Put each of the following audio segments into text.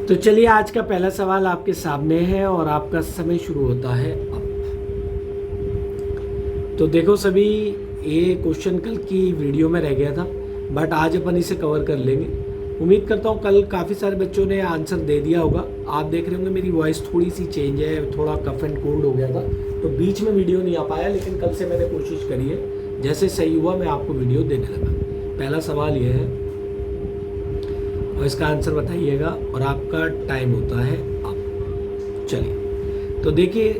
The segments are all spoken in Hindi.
तो चलिए आज का पहला सवाल आपके सामने है और आपका समय शुरू होता है अब। तो देखो सभी, ये क्वेश्चन कल की वीडियो में रह गया था, बट आज अपन इसे कवर कर लेंगे। उम्मीद करता हूँ कल काफ़ी सारे बच्चों ने आंसर दे दिया होगा। आप देख रहे होंगे मेरी वॉइस थोड़ी सी चेंज है, थोड़ा कफ एंड कोल्ड हो गया था, तो बीच में वीडियो नहीं आ पाया, लेकिन कल से मैंने कोशिश करी है, जैसे सही हुआ मैं आपको वीडियो देने लगा। पहला सवाल ये है और इसका आंसर बताइएगा और आपका टाइम होता है अब। चलिए, तो देखिए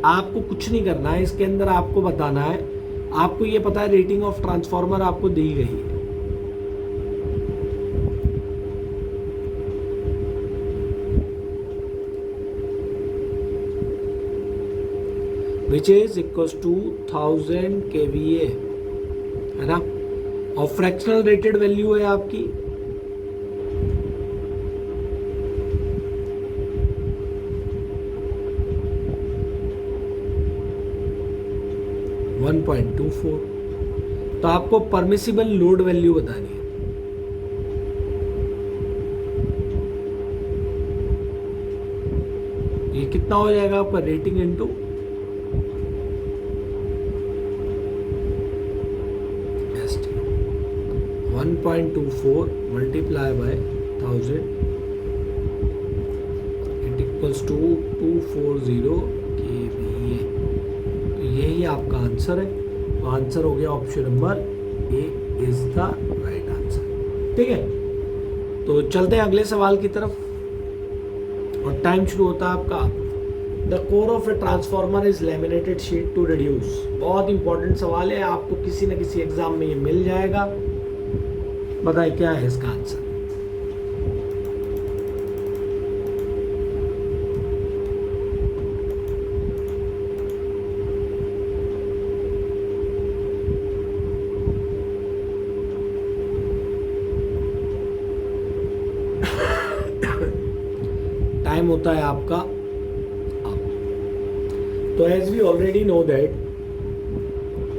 आपको कुछ नहीं करना है, इसके अंदर आपको बताना है। आपको ये पता है रेटिंग ऑफ ट्रांसफॉर्मर आपको दी गई है, which is equal to 1000 kVA, है ना। और फ्रैक्शनल रेटेड वैल्यू है आपकी 1.24। तो आपको परमिसिबल लोड वैल्यू बतानी है। ये कितना हो जाएगा आपका rating into 1.24 multiply by 1000, it equals to 240 kVA। तो यही आपका आंसर है। तो आंसर हो गया option number A is the right answer. ठीक है, तो चलते हैं अगले सवाल की तरफ और टाइम शुरू होता है आपका। The core of a transformer is laminated sheet to reduce. बहुत इंपॉर्टेंट सवाल है, आपको किसी न किसी एग्जाम में ये मिल जाएगा। बताइए क्या है इसका आंसर। टाइम होता है आपका अब। तो as we already know that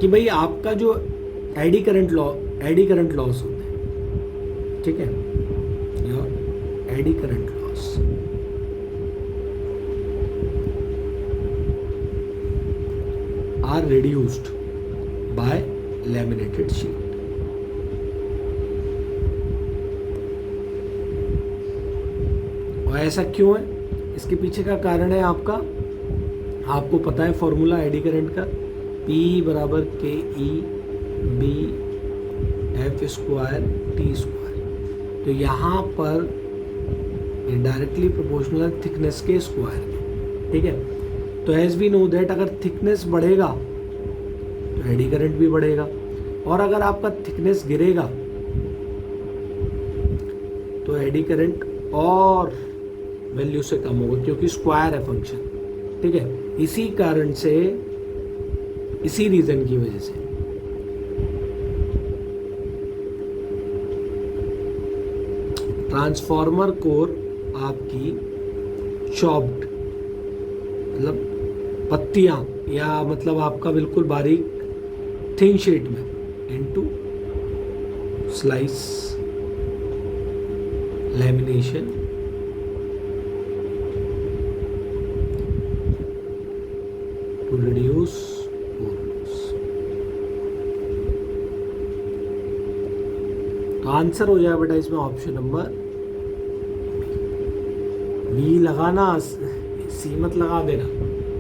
कि भाई आपका जो एडी करंट लॉस होता है, ठीक है, your eddy current loss are reduced by laminated sheet. और ऐसा क्यों है, इसके पीछे का कारण है आपको पता है फॉर्मूला एडी करंट का, P बराबर के E B F square T square. तो यहाँ पर डायरेक्टली प्रोपोर्शनल थिकनेस के स्क्वायर। ठीक है, तो एज वी नो दैट अगर थिकनेस बढ़ेगा तो एडी करंट भी बढ़ेगा, और अगर आपका थिकनेस गिरेगा तो एडी करंट और वैल्यू से कम होगा, क्योंकि स्क्वायर है फंक्शन। ठीक है, इसी कारण से, इसी रीजन की वजह से ट्रांसफॉर्मर कोर आपकी चॉप्ड, मतलब पत्तियां, या मतलब आपका बिल्कुल बारीक थिन शीट में into slice lamination to reduce pores। तो आंसर हो जाए बेटा इसमें ऑप्शन नंबर बी। लगाना, सी मत लगा देना।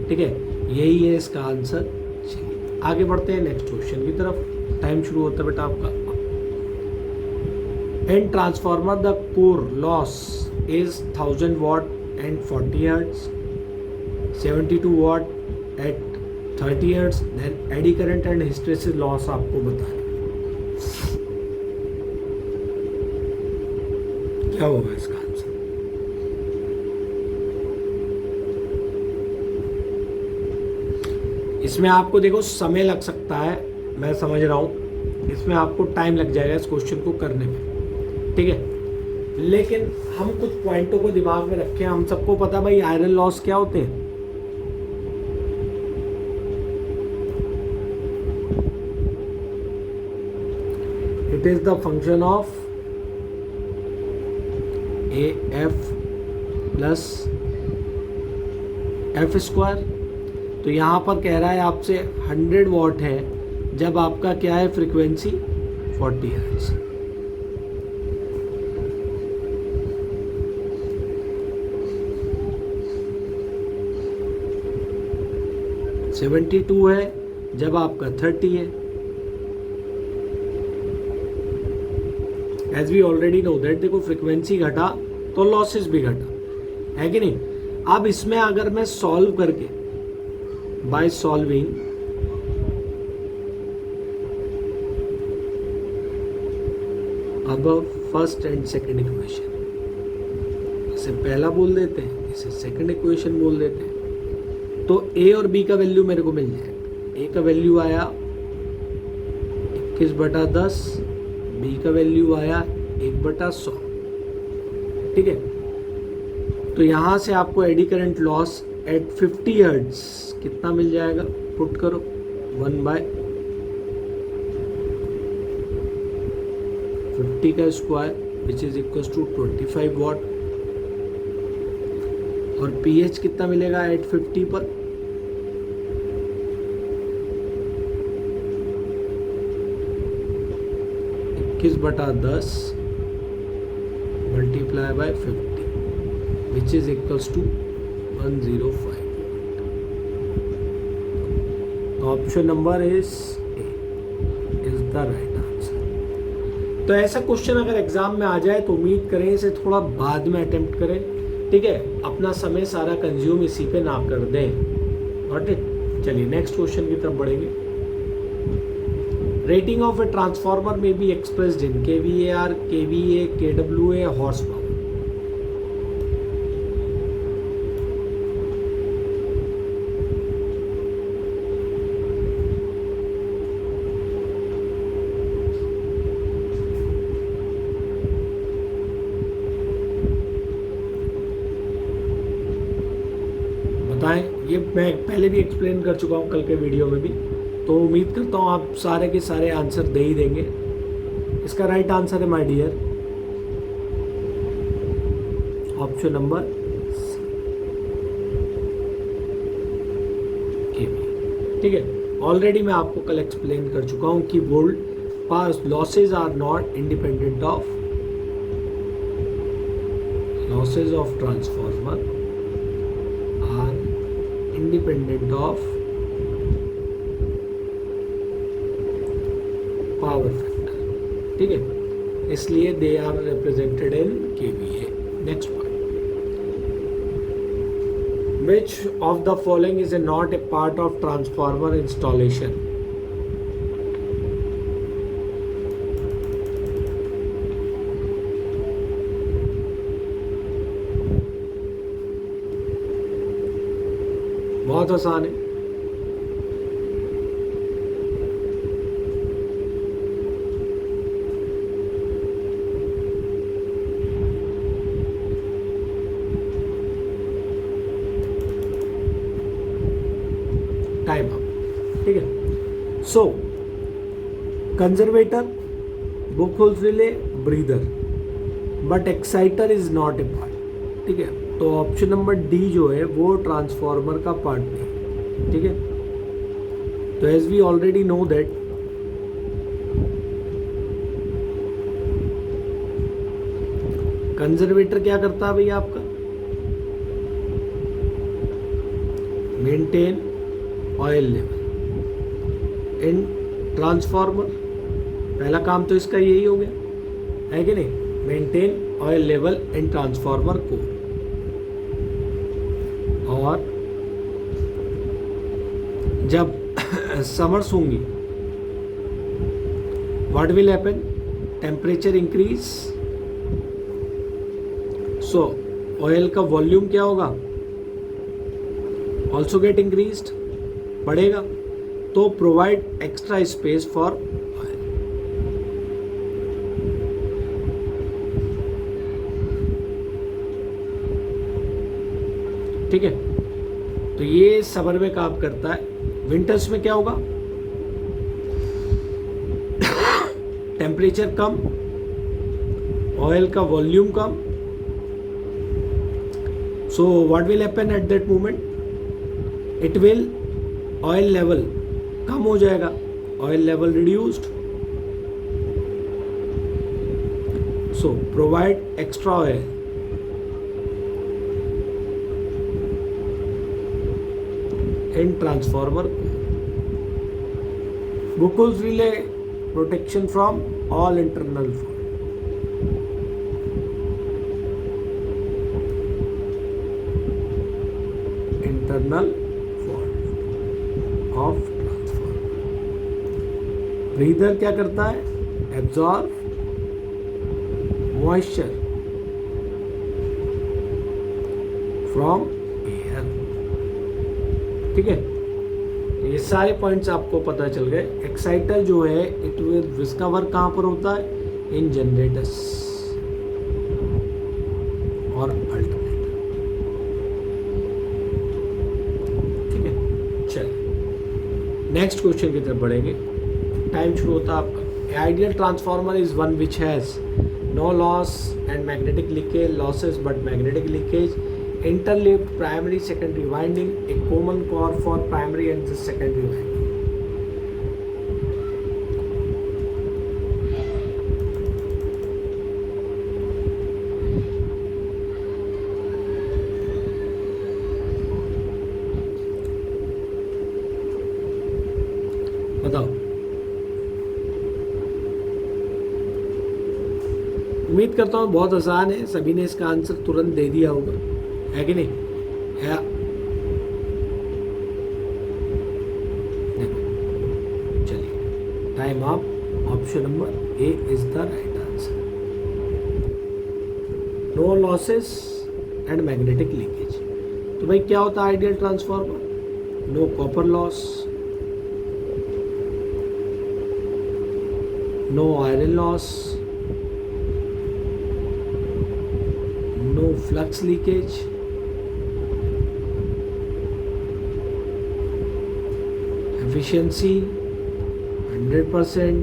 ठीक है, यही है इसका आंसर। चलिए आगे बढ़ते हैं नेक्स्ट क्वेश्चन की तरफ। टाइम शुरू होता है बेटा आपका। In transformer the core loss is 1000 watt and 40 hertz, 72 watt at 30 hertz, then eddy current and hysteresis loss आपको बताएं क्या होगा इसका आंसर। इसमें आपको देखो समय लग सकता है, मैं समझ रहा हूं, इसमें आपको टाइम लग जाएगा इस क्वेश्चन को करने में। ठीक है, लेकिन हम कुछ पॉइंटों को दिमाग में रखें। हम सबको पता भाई आयरन लॉस क्या होते हैं। It is the function of AF plus F square. तो यहाँ पर कह रहा है आपसे 100 वॉट है जब आपका क्या है फ्रीक्वेंसी 40 हर्ट्ज। $72 है जब आपका 30 है। As we already know that, देखो फ्रीक्वेंसी घटा तो लॉसेस भी घटा, है कि नहीं। अब इसमें अगर मैं सॉल्व करके बाय सॉल्विंग अब फर्स्ट एंड सेकंड इक्वेशन, इसे पहला बोल देते हैं, इसे सेकंड इक्वेशन बोल देते हैं। तो ए और बी का वैल्यू मेरे को मिल जाएगा। ए का वैल्यू आया 21/10, बी का वैल्यू आया 1/100। ठीक है, तो यहाँ से आपको eddy current loss at 50 hertz कितना मिल जाएगा, पुट करो 1/50 का square which is equal to 25 watt. और पीएच कितना मिलेगा एट 50 पर, (21/10 multiply by 50 which is equals to 105। Option number is the right answer. तो ऐसा क्वेश्चन अगर एग्जाम में आ जाए तो उम्मीद करें इसे थोड़ा बाद में अटेम्प्ट करें। ठीक है, अपना समय सारा कंज्यूम इसी पे ना कर दें। Got it. चलिए नेक्स्ट क्वेश्चन की तरफ बढ़ेंगे। रेटिंग ऑफ ए ट्रांसफार्मर में be expressed in kVAr, kVA, kWA, horse power. ये मैं पहले भी एक्सप्लेन कर चुका हूँ कल के वीडियो में भी, तो उम्मीद करता हूँ आप सारे के सारे आंसर दे ही देंगे। इसका राइट आंसर है my dear option number A. ठीक है, ऑलरेडी मैं आपको कल एक्सप्लेन कर चुका हूँ कि volt pass losses are not independent of losses of transformer are independent of power factor। ठीक है, इसलिए they are represented in kVA। next point, which of the following is not a part of transformer installation? बहुत आसान है। Time up. ठीक है, so conservator, Buchholz relay, breather, but exciter is not a part. ठीक है, तो ऑप्शन नंबर डी जो है वो ट्रांसफॉर्मर का पार्ट नहीं। ठीक है, तो as we already know that conservator क्या करता है भैया आपका, maintain oil level. In transformer पहला काम तो इसका यही हो गया, है कि नहीं, maintain oil level in transformer को। और जब समर्स होंगी what will happen, temperature increase, so oil का वॉल्यूम क्या होगा, ऑल्सो गेट इंक्रीज्ड, बढ़ेगा, तो provide extra space for oil. ठीक है, तो ये समर में काम करता है। विंटर्स में क्या होगा, टेम्परेचर कम, ऑयल का volume come, So what will happen at that moment? It will oil level कम हो जाएगा, oil level reduced. So provide extra oil. In transformer. Buckles relay protection from all internal fault. Internal fault of transformer. Breather क्या करता है? Absorb moisture from air. ठीक है, ये सारे पॉइंट्स आपको पता चल गए. एक्साइटर जो है इट विल इसका वर्क कहाँ पर होता है? इन जनरेटर्स और अल्टरनेटर. ठीक है, चलिए नेक्स्ट क्वेश्चन की तरफ बढ़ेंगे. टाइम शुरू होता है आपका. Ideal transformer is one which has no loss and magnetic leakage, losses but magnetic leakage, interleaved primary secondary winding, a common core for primary and the secondary winding. बताओ. उम्मीद करता हूँ बहुत आसान है, सभी ने इसका आंसर तुरंत दे दिया होगा, है कि नहीं? है. देखो चलिए, time up. Option number A is the right answer. No losses and magnetic leakage. तो भाई क्या होता है ideal transformer? No copper loss, no iron loss, no flux leakage, efficiency 100%,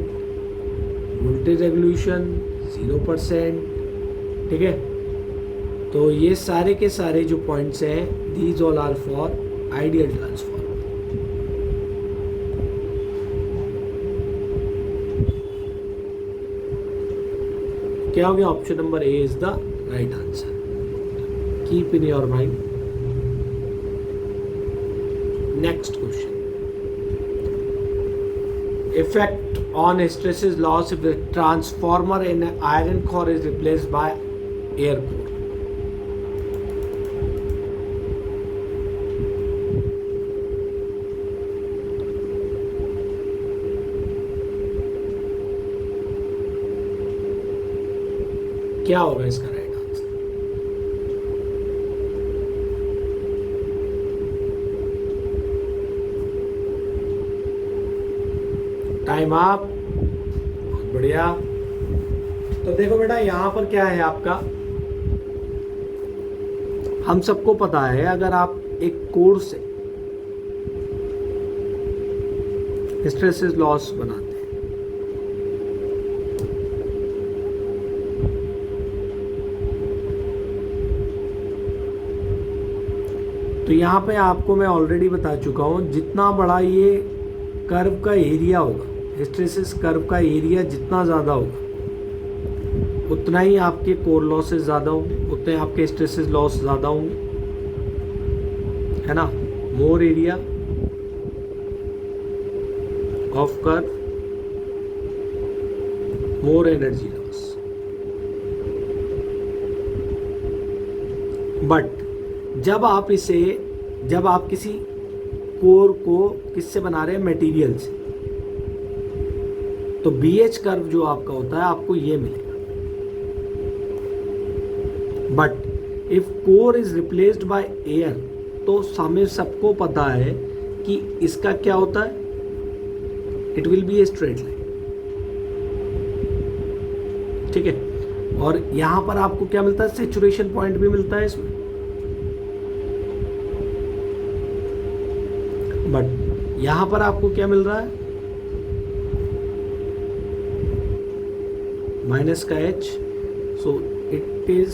voltage regulation 0%. ठीक है, तो ये सारे के सारे जो पॉइंट्स हैं these all are for ideal transformer. क्या हो गया? Option number A is the right answer. Keep in your mind. Next question. Effect on hysteresis loss if the transformer in an iron core is replaced by air core. क्या होगा इसका राइट आंसर? Time up. बहुत बढ़िया. तो देखो बेटा, यहां पर क्या है आपका, हम सबको पता है अगर आप एक कोर से हिस्टेरेसिस लॉस बनाते हैं तो यहाँ पे आपको मैं ऑलरेडी बता चुका हूँ, जितना बड़ा ये कर्व का एरिया होगा, हिस्टेरेसिस कर्व का एरिया जितना ज़्यादा होगा उतना ही आपके कोर लॉसेस ज़्यादा होंगे, उतने आपके हिस्टेरेसिस लॉस ज़्यादा होंगे, है ना. More area of curve, more energy loss. But जब आप किसी कोर को किससे बना रहे हैं, मटेरियल से, तो BH कर्व जो आपका होता है आपको ये मिलेगा. But if core is replaced by air, तो हमें सबको पता है कि इसका क्या होता है, it will be a straight line. ठीक है, और यहां पर आपको क्या मिलता है, सैचुरेशन पॉइंट भी मिलता है इसमें. बट यहां पर आपको क्या मिल रहा है, माइनस का H, so it is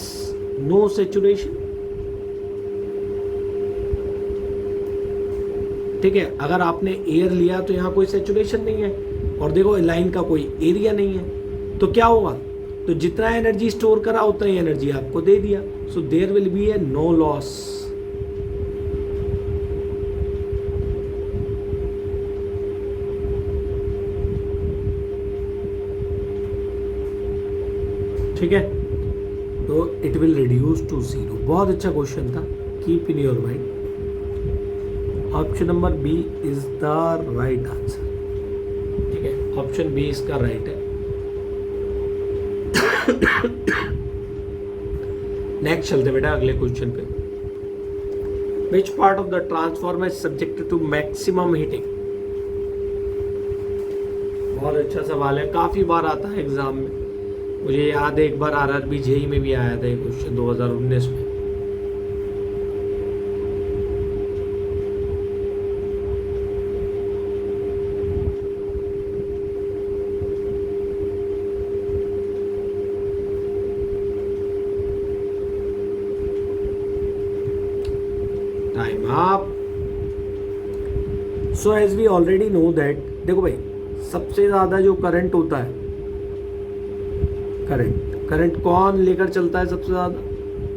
no saturation. ठीक है, अगर आपने एयर लिया तो यहाँ कोई सेचुरेशन नहीं है, और देखो लाइन का कोई एरिया नहीं है, तो क्या होगा, तो जितना एनर्जी स्टोर करा उतना ही एनर्जी आपको दे दिया, so there will be a no loss. ठीक है, तो it will reduce to zero. बहुत अच्छा क्वेश्चन था, keep in your mind. Option number B is the right answer. ठीक है, ऑप्शन बी इसका राइट है। नेक्स्ट चलते बेटा अगले क्वेश्चन पे। Which part of the transformer is subjected to maximum heating. बहुत अच्छा सवाल है, काफी बार आता है एग्जाम में। मुझे याद है एक बार आरआरबी जेई में भी आया था ये क्वेश्चन 2019 में। Time up. So as we already know that, देखो भाई सबसे ज्यादा जो करंट होता है, करंट कौन लेकर चलता है सबसे ज्यादा,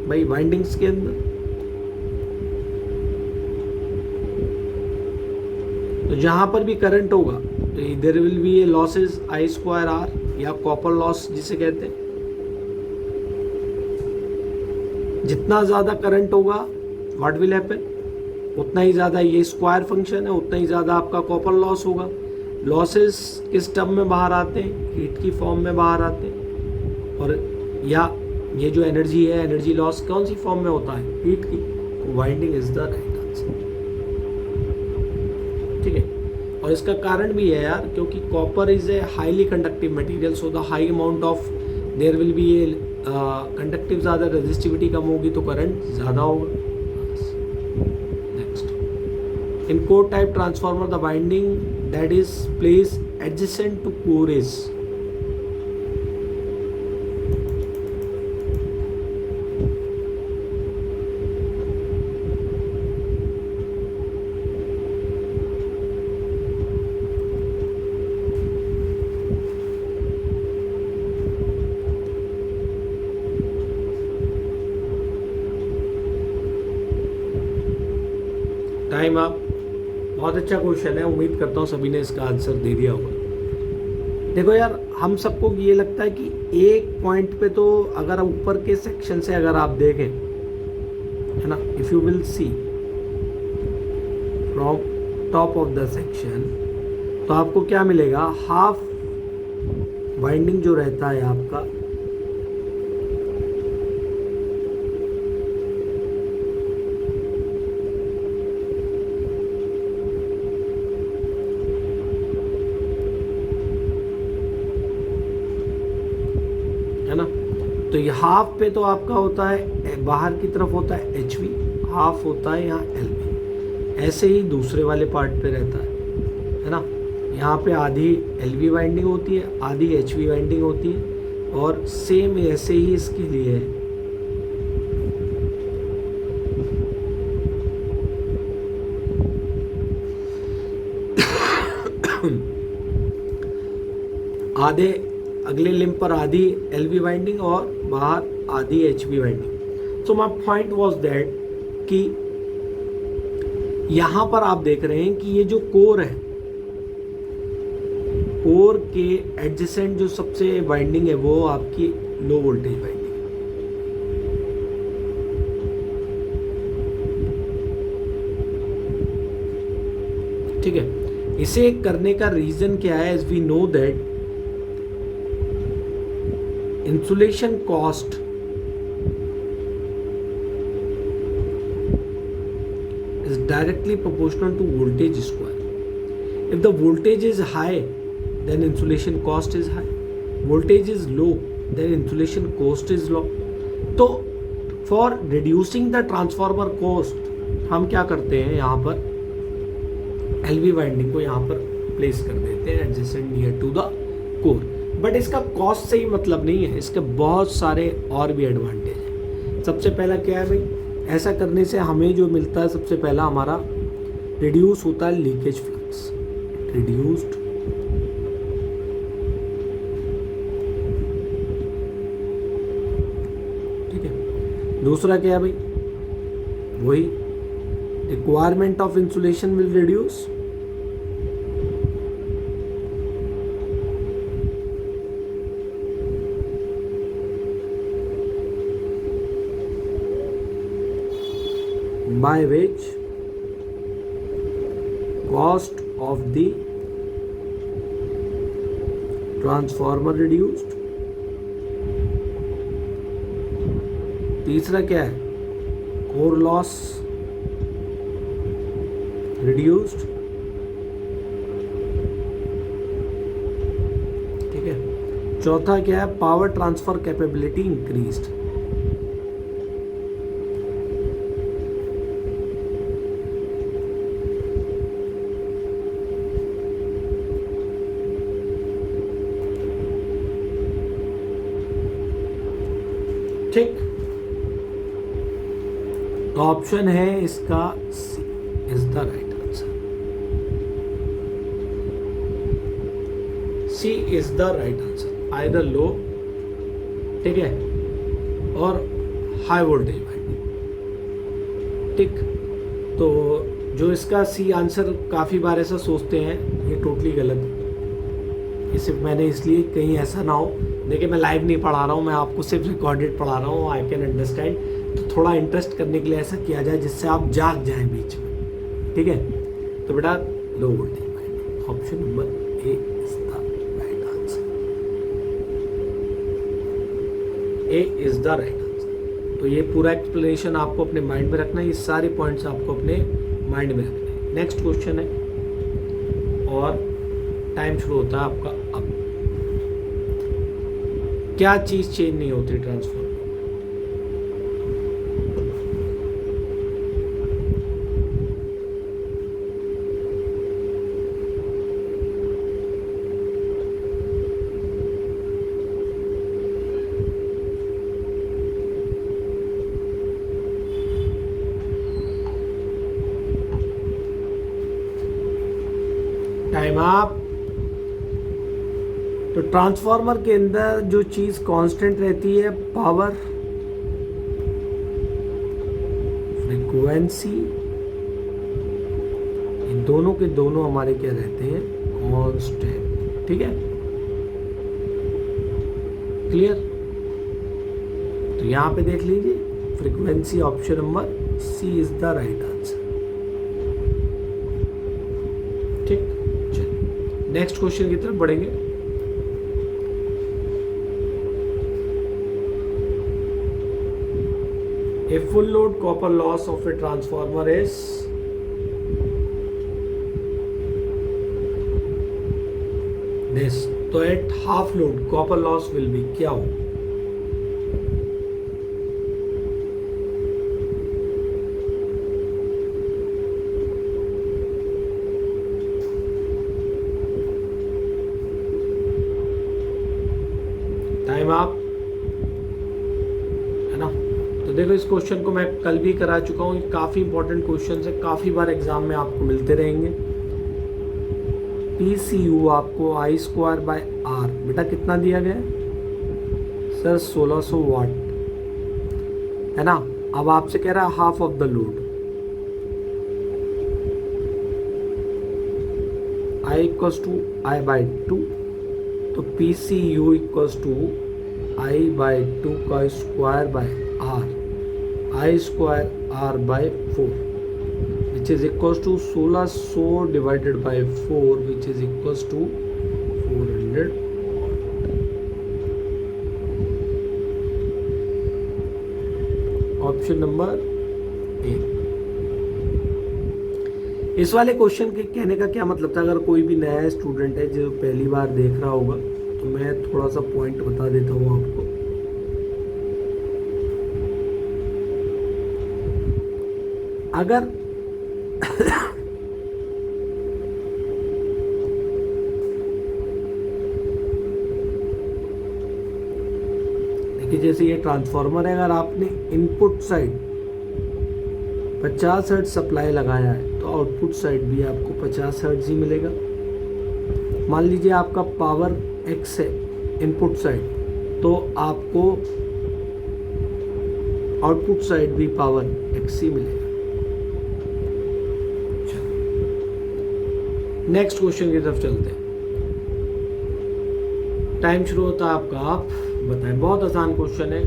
भाई वाइंडिंग्स के अंदर। तो जहां पर भी करंट होगा तो there will be a losses I square R, या कॉपर लॉस जिसे कहते हैं। जितना ज्यादा करंट होगा व्हाट विल हैपन, उतना ही ज्यादा ये स्क्वायर फंक्शन है, उतना ही ज्यादा आपका कॉपर लॉस होगा। लॉसेस किस टर्म में बाहर आते हैं, हीट की फॉर्म में बाहर आते हैं। और या ये जो एनर्जी है, एनर्जी लॉस कौन सी फॉर्म में होता है, हीट की। Winding is the right answer. ठीक है, और इसका कारण भी है यार, क्योंकि copper is a highly conductive material, so the high amount of there will be a conductive, ज़्यादा रेजिस्टिविटी कम होगी तो करंट ज़्यादा होगा। Next, in core type transformer the winding that is place adjacent to core is. Time up. बहुत अच्छा क्वेश्चन है, उम्मीद करता हूँ सभी ने इसका आंसर दे दिया होगा। देखो यार, हम सबको ये लगता है कि एक पॉइंट पे तो अगर ऊपर के सेक्शन से अगर आप देखें, है ना, if you will see from top of the section, तो आपको क्या मिलेगा, हाफ वाइंडिंग जो रहता है आपका, है ना, तो ये हाफ पे तो आपका होता है, बाहर की तरफ होता है एच वी, हाफ होता है यहाँ एल वी। ऐसे ही दूसरे वाले पार्ट पे रहता है ना, यहाँ पे आधी एल वी वाइंडिंग होती है, आधी एच वी वाइंडिंग होती है, और सेम ऐसे ही इसके लिए है। आधे अगले लिंब पर आधी एल वी वाइंडिंग और बाहर आधी H we winding. So my point was that कि यहां पर आप देख रहे हैं कि ये जो कोर है, कोर के एडजेसेंट जो सबसे वाइंडिंग है वो आपकी लो वोल्टेज वाइंडिंग। ठीक है, इसे करने का रीजन क्या है, as we know that insulation cost is directly proportional to voltage square. If the voltage is high, then insulation cost is high. Voltage is low, then insulation cost is low. तो for reducing the transformer cost, हम क्या करते हैं, यहाँ पर LV वाइंडिंग को यहाँ पर प्लेस कर देते हैं adjacent near to the core. But इसका कॉस्ट से ही मतलब नहीं है, इसके बहुत सारे और भी एडवांटेज हैं। सबसे पहला क्या है भाई, ऐसा करने से हमें जो मिलता है, सबसे पहला हमारा रिड्यूस होता है लीकेज फ्लक्स, रिड्यूस्ड ठीक है। दूसरा क्या है भाई, वही requirement of insulation will reduce, by which cost of the transformer reduced। तीसरा क्या है, कोर लॉस रिड्यूस्ड, ठीक है। चौथा क्या है, पावर ट्रांसफर कैपेबिलिटी इंक्रीज्ड। ठीक, तो ऑप्शन है इसका C is the right answer, C is the right answer, either low, ठीक है, और हाई वोल्टेज वाइंडिंग। ठीक, तो जो इसका सी आंसर काफ़ी बार ऐसा सोचते हैं, ये टोटली गलत है। ये सिर्फ मैंने इसलिए कहीं ऐसा ना हो, देखिए मैं लाइव नहीं पढ़ा रहा हूँ, मैं आपको सिर्फ रिकॉर्डेड पढ़ा रहा हूँ, आई कैन अंडरस्टैंड, तो थोड़ा इंटरेस्ट करने के लिए ऐसा किया जाए जिससे आप जाग जाएं बीच में, ठीक है। तो बेटा low voltage winding, option number A is the right answer, A is the right answer. तो ये पूरा एक्सप्लेनेशन आपको अपने माइंड में रखना है, ये सारे पॉइंट्स आपको अपने माइंड में रखने हैं। नेक्स्ट क्वेश्चन है, और टाइम शुरू होता है आपका अब। क्या चीज चेंज नहीं होती ट्रांसफॉर्मर? Time up. तो ट्रांसफार्मर के अंदर जो चीज कांस्टेंट रहती है, पावर, फ्रीक्वेंसी, इन दोनों के दोनों हमारे क्या रहते हैं, कांस्टेंट, ठीक है, क्लियर। तो यहां पे देख लीजिए, frequency option number C is the right answer. ठीक, चलिए नेक्स्ट क्वेश्चन की तरफ बढ़ेंगे। A full load copper loss of a transformer is this. तो at half load copper loss will be क्या हो? टाइम आप, है ना। तो देखो इस क्वेश्चन को मैं कल भी करा चुका हूँ, काफ़ी इंपॉर्टेंट क्वेश्चन है, काफ़ी बार एग्जाम में आपको मिलते रहेंगे। PCU आपको I स्क्वायर बाय R, बेटा कितना दिया गया है सर? 1600 वाट, है ना। अब आपसे कह रहा है half of the load, I equals to I by 2, तो PCU equals to I by 2 का square by R, I square R by 4, which is equals to 1600 divided by 4, which is equals to 400 option number ए। इस वाले क्वेश्चन के कहने का क्या मतलब था? अगर कोई भी नया स्टूडेंट है जो पहली बार देख रहा होगा, तो मैं थोड़ा सा पॉइंट बता देता हूँ आपको। अगर देखिए जैसे ये ट्रांसफार्मर है, अगर आपने इनपुट साइड 50 हर्ट्ज सप्लाई लगाया है तो आउटपुट साइड भी आपको 50 हर्ट्ज ही मिलेगा। मान लीजिए आपका पावर एक्स है इनपुट साइड, तो आपको आउटपुट साइड भी पावर एक्स ही मिलेगा। नेक्स्ट क्वेश्चन की तरफ चलते हैं। टाइम शुरू होता है आपका, आप बताएं। बहुत आसान क्वेश्चन है।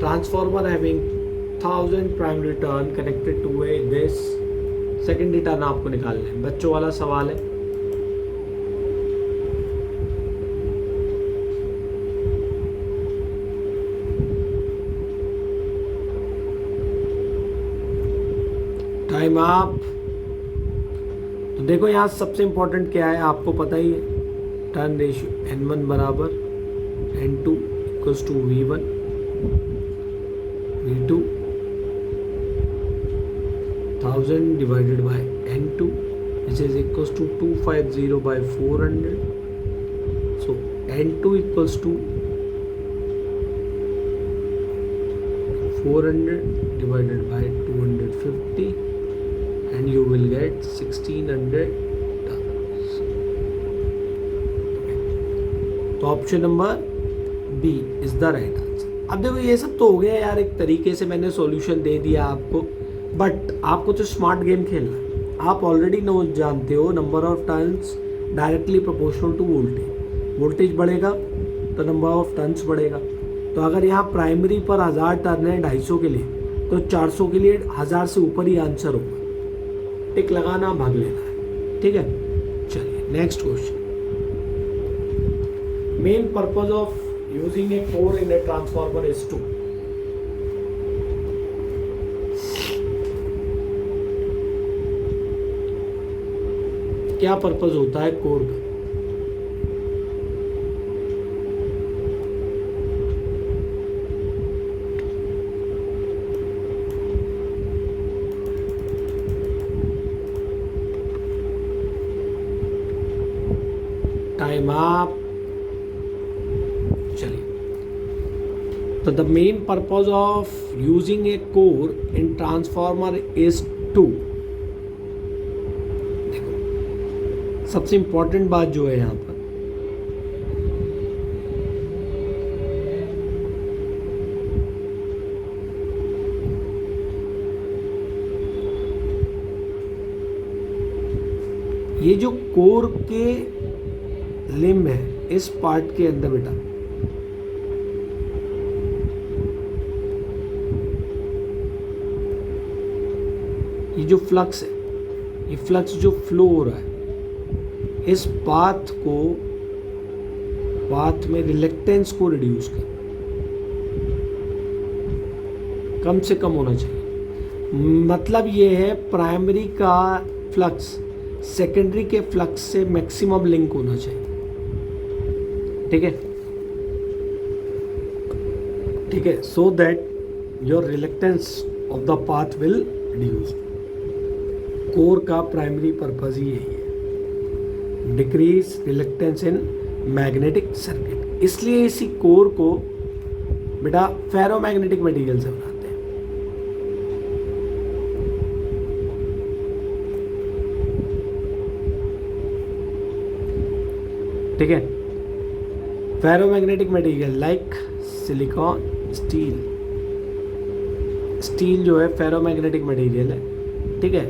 Transformer having 1000 primary turn connected to a this secondary turn आपको निकालना है। बच्चों वाला सवाल है। टाइम आप। तो देखो यहाँ सबसे इंपॉर्टेंट क्या है, आपको पता ही है। टर्न रेशियो N1 बराबर N2 equals to V1 V2 1000 divided by N2 which is equals to 250 by 400. So N2 equals to 400 divided by 250 and you will get 1600 tons. तो option number B is the right answer. अब देखो ये सब तो हो गया यार, एक तरीके से मैंने सॉल्यूशन दे दिया आपको, बट आपको तो स्मार्ट गेम खेलना है। आप ऑलरेडी जानते हो number of turns directly proportional to voltage. Voltage बढ़ेगा तो नंबर ऑफ टर्न्स बढ़ेगा। तो अगर यहाँ प्राइमरी पर 1000 टर्न है 250 के लिए, तो 400 के लिए 1000 से ऊपर ही आंसर होगा। टिक लगाना, भाग लेना है, ठीक है। चलिए next question. Main purpose of using a core in a transformer is to. क्या पर्पज होता है कोर का? Time up. चलिए, तो the main purpose of using a core in transformer is to. देखो सबसे इंपॉर्टेंट बात जो है यहां पर, ये जो कोर के लिम्ब है इस पार्ट के अंदर बेटा, ये जो फ्लक्स है, ये फ्लक्स जो फ्लो हो रहा है, इस पाथ में रिलेक्टेंस को रिड्यूस कर कम से कम होना चाहिए। मतलब ये है प्राइमरी का फ्लक्स सेकेंडरी के फ्लक्स से मैक्सिमम लिंक होना चाहिए, ठीक है, ठीक है, so that your reluctance of the path will reduce. Core का प्राइमरी पर्पज ही यही है, decrease reluctance in magnetic circuit. इसलिए इसी कोर को बेटा फेरोमैग्नेटिक मटेरियल से बनाते हैं। ठीक है, ferromagnetic material like silicon, steel. Steel जो है फेरोमैग्नेटिक मटेरियल है, ठीक है,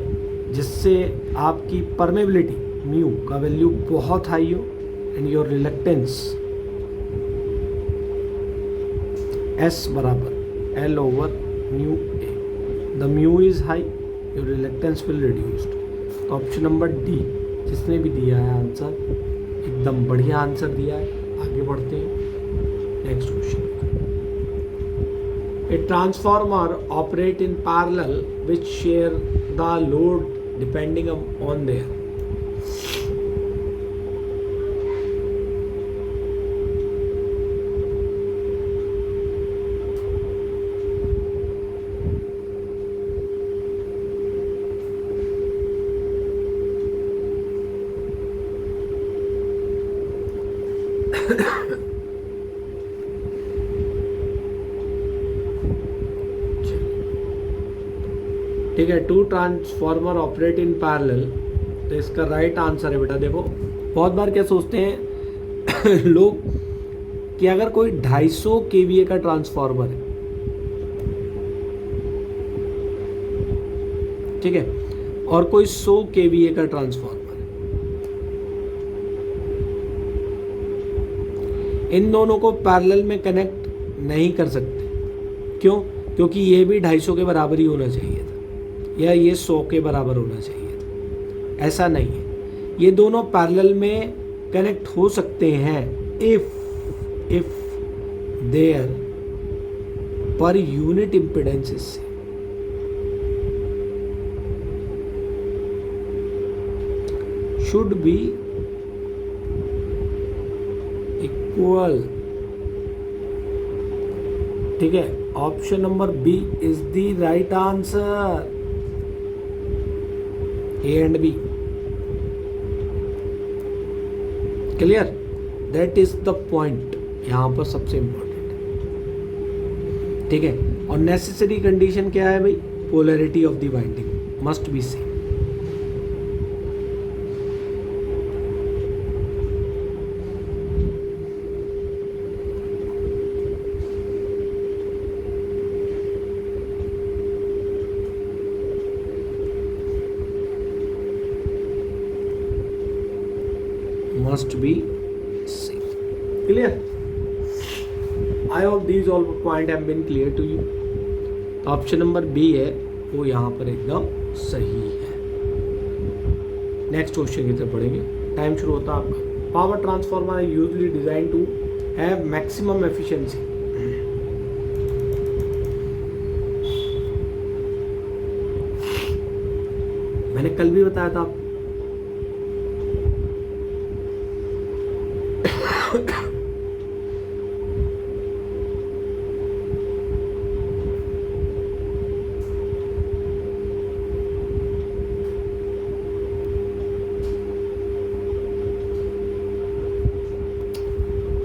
जिससे आपकी परमेबिलिटी म्यू का वैल्यू बहुत हाई हो एंड योर रिलेक्टेंस एस बराबर L over mu A. The mu is high, your reluctance will reduced. तो ऑप्शन नंबर डी जिसने भी दिया है आंसर, एकदम बढ़िया आंसर दिया है। आगे बढ़ते हैं next question. A transformer operate in parallel which share the load depending on there. ठीक है, two transformer operate in parallel, तो इसका राइट आंसर है बेटा। देखो बहुत बार क्या सोचते हैं लोग कि अगर कोई 250 केवीए का ट्रांसफार्मर है, ठीक है, और कोई 100 केवीए का ट्रांसफार्मर है, इन दोनों को पैरेलल में कनेक्ट नहीं कर सकते। क्यों? क्योंकि ये भी 250 के बराबर ही होना चाहिए था, या ये 100 के बराबर होना चाहिए था। ऐसा नहीं है, ये दोनों पैरेलल में कनेक्ट हो सकते हैं if there per unit impedances से शुड बी इक्वल। ठीक है, option number B is the right answer, A and B. Clear? That is the point यहां पर सबसे इंपॉर्टेंट है। ठीक है, और नेसेसरी कंडीशन क्या है भाई? Polarity of the winding must be same. Must be same. Clear? I hope these all point have been clear to you. तो ऑप्शन नंबर बी है वो यहाँ पर एकदम सही है। नेक्स्ट क्वेश्चन की तरफ पढ़ेंगे। टाइम शुरू होता है आपका। पावर ट्रांसफार्मर है usually design to have maximum efficiency. मैंने कल भी बताया था आपको।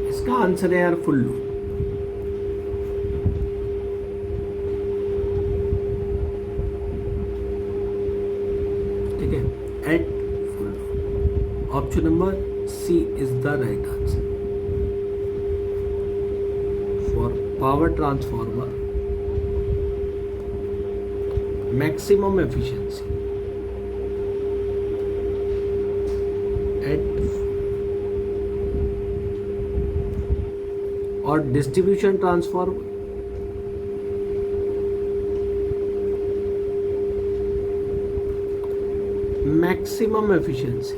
इसका आंसर है यार फुल लूप। ठीक है, at full loop. Option number C is the right answer for power transformer maximum efficiency at, और distribution transformer maximum efficiency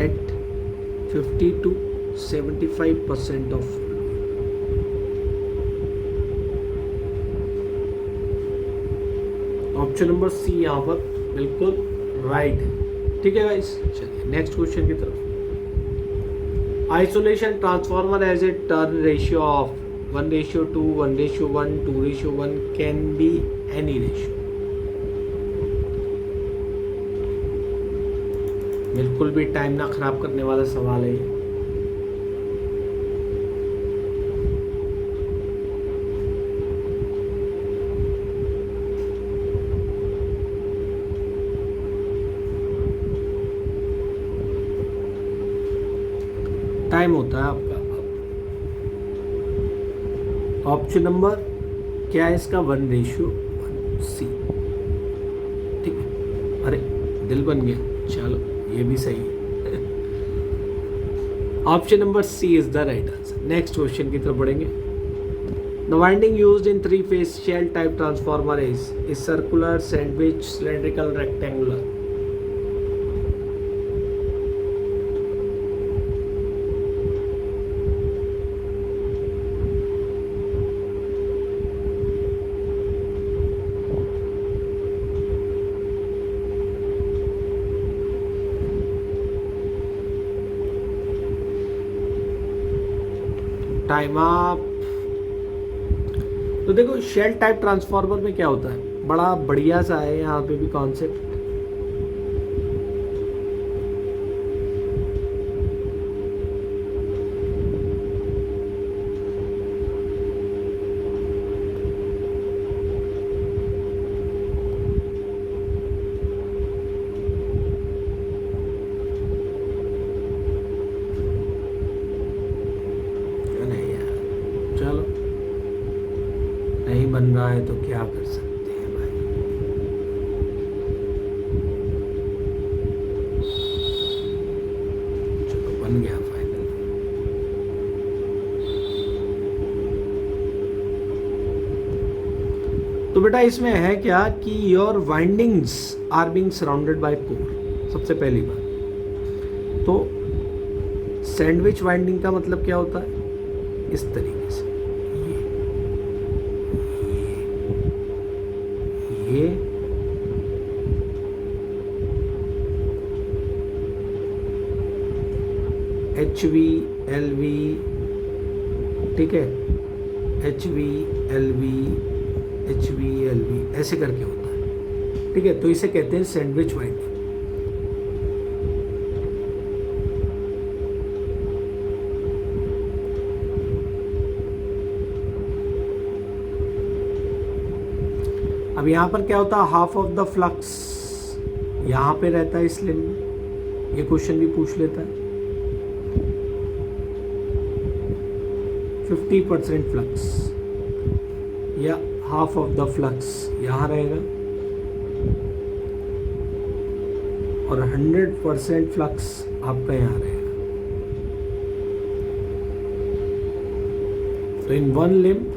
at 50 to 75% of. Option number C यहां पर बिल्कुल राइट है। ठीक है गाइस, चलिए नेक्स्ट क्वेश्चन की तरफ। Isolation transformer as a turn ratio of 1:2, 1:1, 2:1 can be any ratio. बिल्कुल भी टाइम ना खराब करने वाला सवाल है ये। टाइम होता है आपका। ऑप्शन नंबर क्या है इसका? 1:1 सी। ठीक है, अरे दिल बन गया, चलो ये भी सही है। Option number C is the right answer. Next question की तरफ बढ़ेंगे। The winding used in 3-phase shell type transformer is circular, sandwich, cylindrical, rectangular. Time up. तो देखो शेल टाइप ट्रांसफार्मर में क्या होता है, बड़ा बढ़िया सा है यहाँ पे भी कॉन्सेप्ट। रहा है तो क्या कर सकते हैं भाई। चलो बन गया फाइनल। तो बेटा इसमें है क्या कि your windings are being surrounded by core, सबसे पहली बात। तो सैंडविच वाइंडिंग का मतलब क्या होता है, इस तरीके से ये HV LV, ठीक है, HV LV HV LV ऐसे करके होता है, ठीक है। तो इसे कहते हैं सैंडविच वाइंडिंग। अब यहाँ पर क्या होता है, हाफ ऑफ द फ्लक्स यहाँ पे रहता है इस लेन में, ये क्वेश्चन भी पूछ लेता है। 50% फ्लक्स या हाफ ऑफ द फ्लक्स यहाँ रहेगा और 100% फ्लक्स आपका यहाँ रहेगा। तो in one limb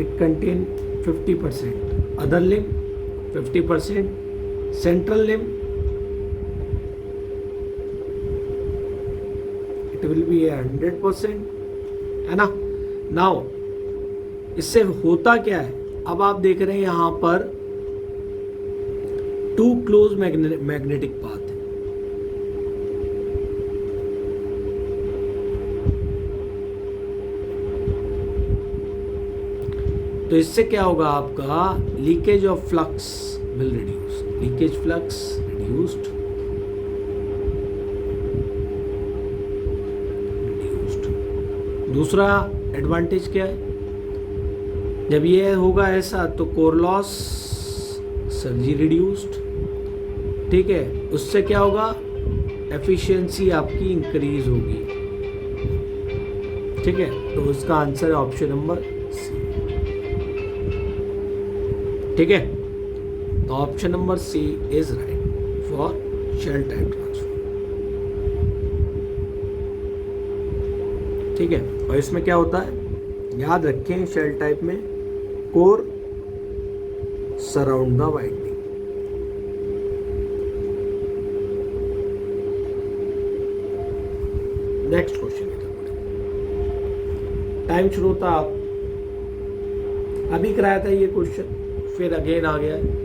it contain 50%, other limb 50%, central limb it will be 100%, है ना। नाउ इससे होता क्या है, अब आप देख रहे हैं यहां पर टू क्लोज मैग्नेटिक पाथ है। तो इससे क्या होगा, आपका leakage of flux will reduce, leakage flux reduced. दूसरा एडवांटेज क्या है, जब ये होगा ऐसा तो कोर लॉस सर्जी रिड्यूस्ड, ठीक है। उससे क्या होगा, एफिशिएंसी आपकी इंक्रीज होगी, ठीक है। तो उसका आंसर है ऑप्शन नंबर सी, ठीक है। तो option number C is right for shell type transformer, ठीक है। और इसमें क्या होता है, याद रखें, शेल टाइप में core surround the winding. Next question time शुरू होता, आप अभी कराया था ये क्वेश्चन, फिर अगेन आ गया है।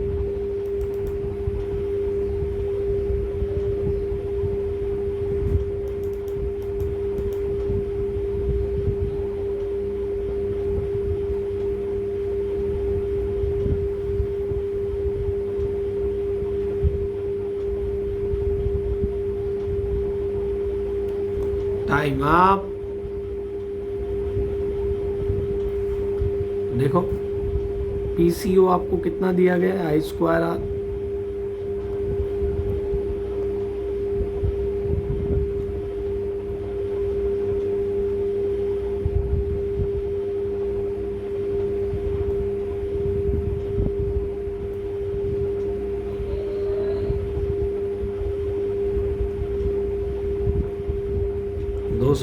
टाइम आप देखो, PCO आपको कितना दिया गया है, I²R।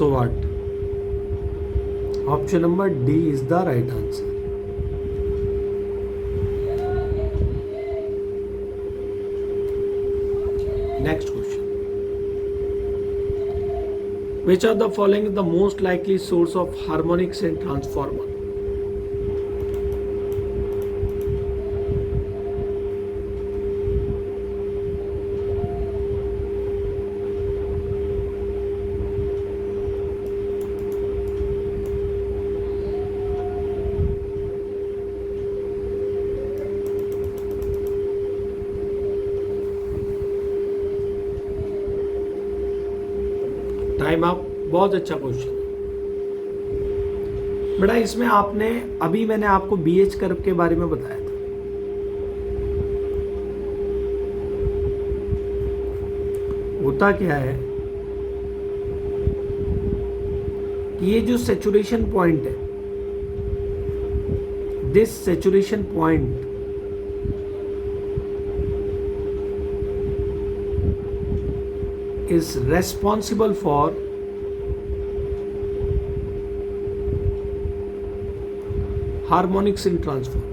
Watt. Option number D is the right answer. Next question, which of the following is the most likely source of harmonics in transformer? Time up. बहुत अच्छा क्वेश्चन बेटा। इसमें आपने अभी मैंने आपको BH कर्व के बारे में बताया था। होता क्या है कि ये जो सैचुरेशन पॉइंट है this saturation point is responsible for harmonics in transform.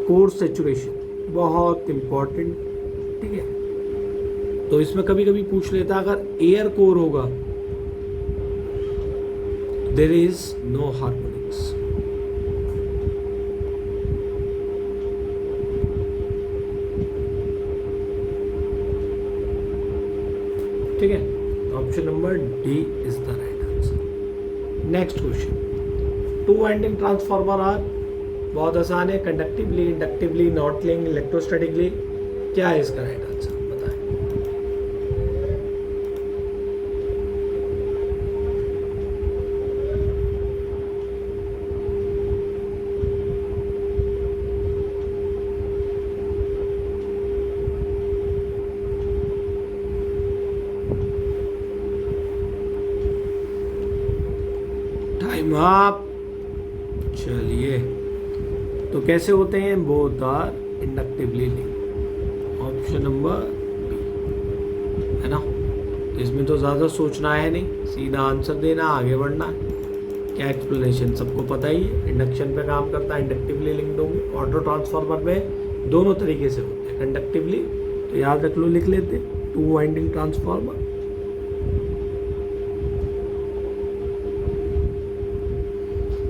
Core saturation बहुत इंपॉर्टेंट, ठीक है। तो इसमें कभी कभी पूछ लेता अगर एयर कोर होगा देयर इज नो हार्मोनिक्स। ठीक है, option number D is the right answer. Next question, two winding transformer are, बहुत आसान है, कंडक्टिवली, इंडक्टिवली, नॉटलिंग, इलेक्ट्रोस्टैटिकली, क्या है इसका राइट आंसर बताएं। Time up. चलिए, तो कैसे होते हैं, both are inductively linked, option number B है ना। इसमें तो ज़्यादा सोचना है नहीं, सीधा आंसर देना, आगे बढ़ना है। क्या एक्सप्लेनेशन सबको पता ही है, इंडक्शन पे काम करता है, इंडक्टिवली लिंक्ड होंगे। ऑटो ट्रांसफार्मर में दोनों तरीके से होते हैं, कंडक्टिवली, तो याद रख लो, लिख लेते, to winding transformer,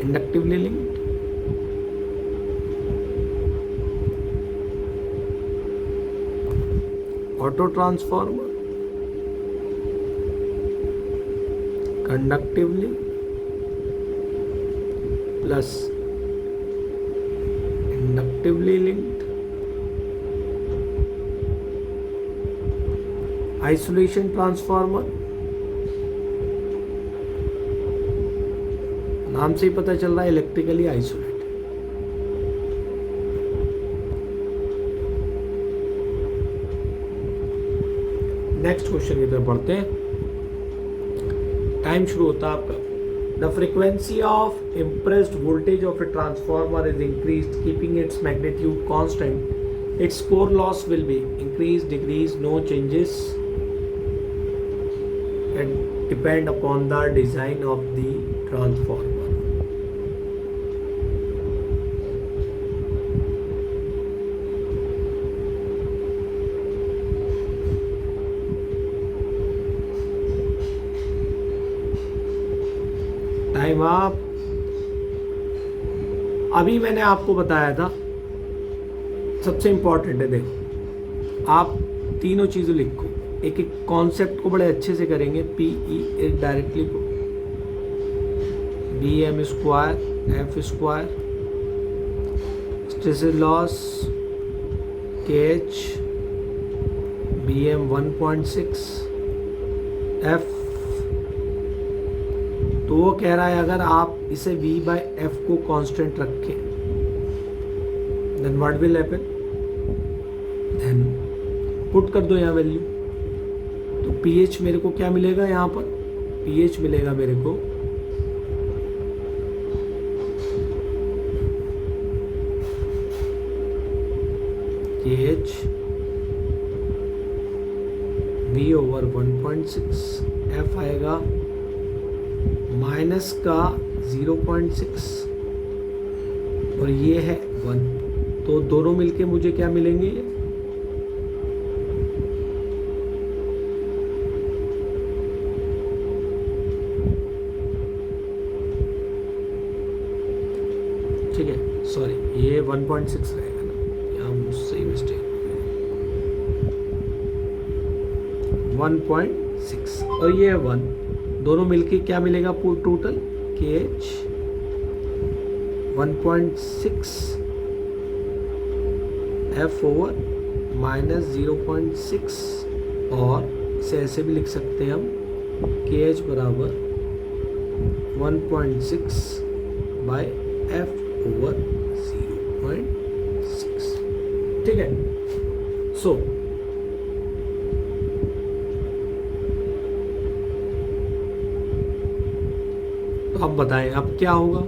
inductively linked, auto transformer, conductively plus inductively linked, isolation transformer, नाम से ही पता चल रहा है इलेक्ट्रिकली आइसोलेट। नेक्स्ट क्वेश्चन की तरफ बढ़ते हैं, टाइम शुरू होता है आपका। The frequency of impressed voltage of a transformer is increased keeping its magnitude constant, its core loss will be increase, decrease, no changes and depend upon the design of the transformer. Time up. अभी मैंने आपको बताया था, सबसे इंपॉर्टेंट है, देखो आप तीनों चीजें लिखो, एक एक कॉन्सेप्ट को बड़े अच्छे से करेंगे। पीई एक डायरेक्टली को, B M square F square, stress loss के एच बी एम 1.6 एफ। तो वो कह रहा है अगर आप इसे v बाय एफ को कांस्टेंट रखें, then what will happen, then put कर दो यहाँ वैल्यू, तो pH मेरे को क्या मिलेगा, यहाँ पर pH मिलेगा मेरे को KH v ओवर 1.6, F आएगा माइनस का 0.6 और ये है 1, तो दोनों मिलके मुझे क्या मिलेंगे, ठीक है, सॉरी ये 1.6 रहेगा ना, यहाँ मुझसे ही मिस्टेक, 1.6 और ये 1, दोनों मिलके क्या मिलेगा पूरा total, KH 1.6 F over minus 0.6, और इसे ऐसे भी लिख सकते हैं हम, KH बराबर 1.6 बाय F ओवर 0.6, ठीक है। सो अब बताएं अब क्या होगा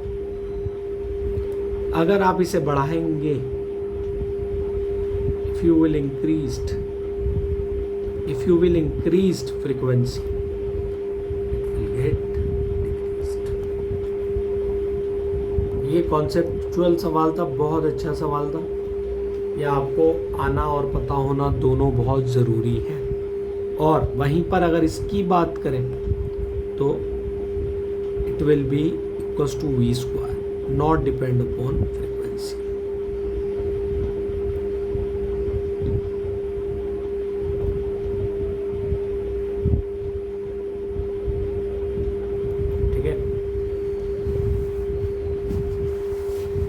अगर आप इसे बढ़ाएंगे। If you will increased frequency it will get decreased. ये कॉन्सेप्चुअल सवाल था, बहुत अच्छा सवाल था। ये आपको आना और पता होना दोनों बहुत ज़रूरी है। और वहीं पर अगर इसकी बात करें तो it will be equals to V square, not depend upon frequency. ठीक है,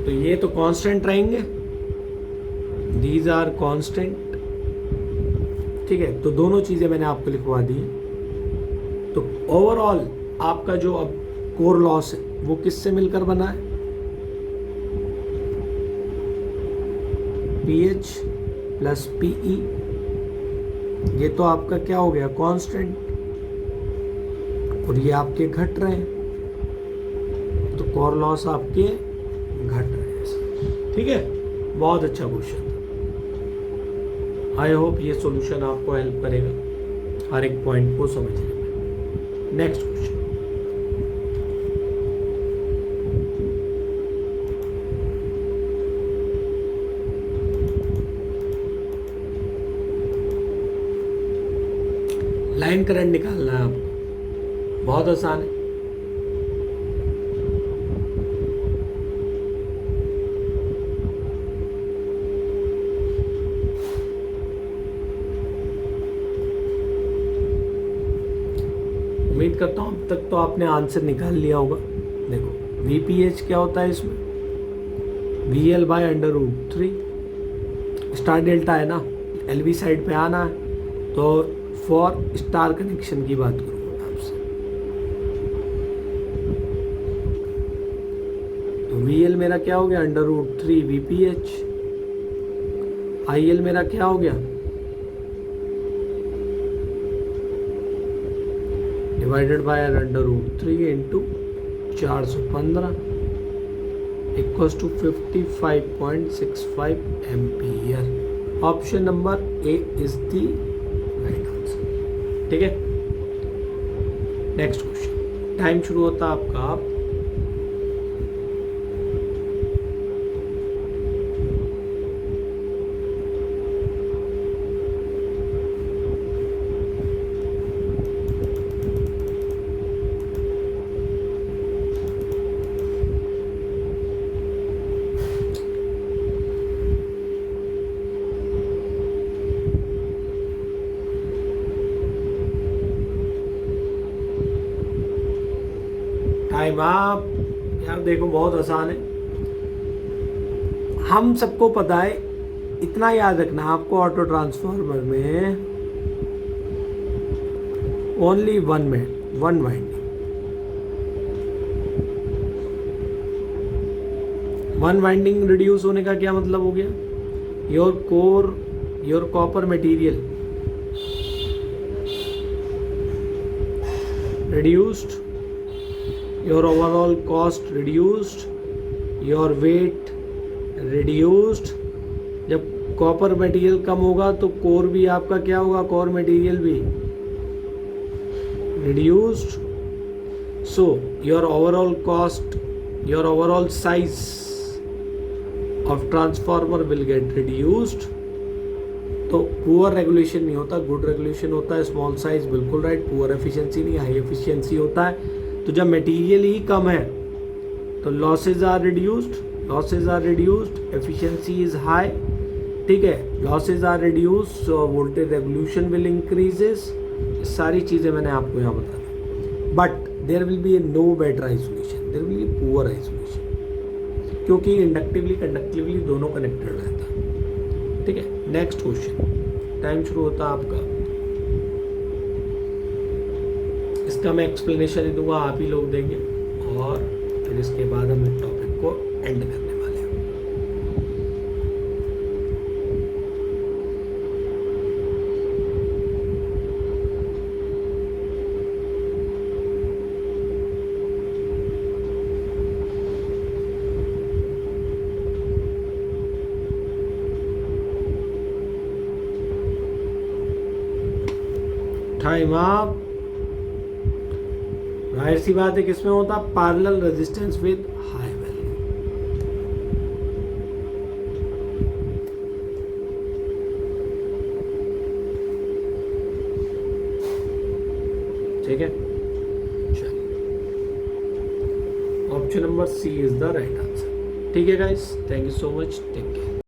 तो ये तो कांस्टेंट रहेंगे, दीज आर कांस्टेंट। ठीक है, तो दोनों चीजें मैंने आपको लिखवा दी। तो ओवरऑल आपका जो अब कोर लॉस है वो किससे मिलकर बना है? PH plus PE. ये तो आपका क्या हो गया? कांस्टेंट। और ये आपके घट रहे हैं, तो कोर लॉस आपके घट रहे हैं। ठीक है, बहुत अच्छा क्वेश्चन। आई होप ये सॉल्यूशन आपको हेल्प करेगा हर एक पॉइंट को समझने में। नेक्स्ट क्वेश्चन, लाइन करंट निकालना है आपको, बहुत आसान है। उम्मीद करता हूँ अब तक तो आपने आंसर निकाल लिया होगा। देखो VPH क्या होता है इसमें? VL by under root 3। Star delta है ना, LV साइड पे आना है, तो फॉर स्टार कनेक्शन की बात करूँगा आपसे। तो VL मेरा क्या हो गया? Under root 3 VPH। IL मेरा क्या हो गया? Divided by under root 3 into 415 equals to 55.65 ampere. Option number A is the right answer. ठीक है, नेक्स्ट क्वेश्चन। टाइम शुरू होता है आपका टाइम आप। यार देखो बहुत आसान है, हम सबको पता है। इतना याद रखना आपको, ऑटो ट्रांसफार्मर में only one winding. One winding reduce होने का क्या मतलब हो गया? Your copper material reduced, your overall cost reduced, your weight reduced। जब कॉपर मटेरियल कम होगा तो कोर भी आपका क्या होगा? कोर मटेरियल भी reduced। so your overall cost, your overall size of transformer will get reduced। तो पुअर रेगुलेशन नहीं होता, गुड रेगुलेशन होता है। स्मॉल साइज बिल्कुल राइट, पुअर एफिशिएंसी नहीं, हाई एफिशिएंसी होता है। तो जब मटेरियल ही कम है तो losses are reduced, efficiency is high. ठीक है, losses are reduced, voltage regulation will increases. सारी चीज़ें मैंने आपको यहाँ बता दी। But there will be a no better isolation, there will be poor isolation, क्योंकि इंडक्टिवली कंडक्टिवली दोनों कनेक्टेड रहता है। ठीक है, नेक्स्ट क्वेश्चन। टाइम शुरू होता है आपका। इसका मैं एक्सप्लेनेशन ही दूंगा, आप ही लोग देंगे, और फिर इसके बाद हम इस टॉपिक को एंड करने वाले हैं। Time up. जाहिर सी बात है किसमें होता, parallel resistance with high value. ठीक है, चलिए option number C is the right answer. ठीक है guys, thank you so much, take care.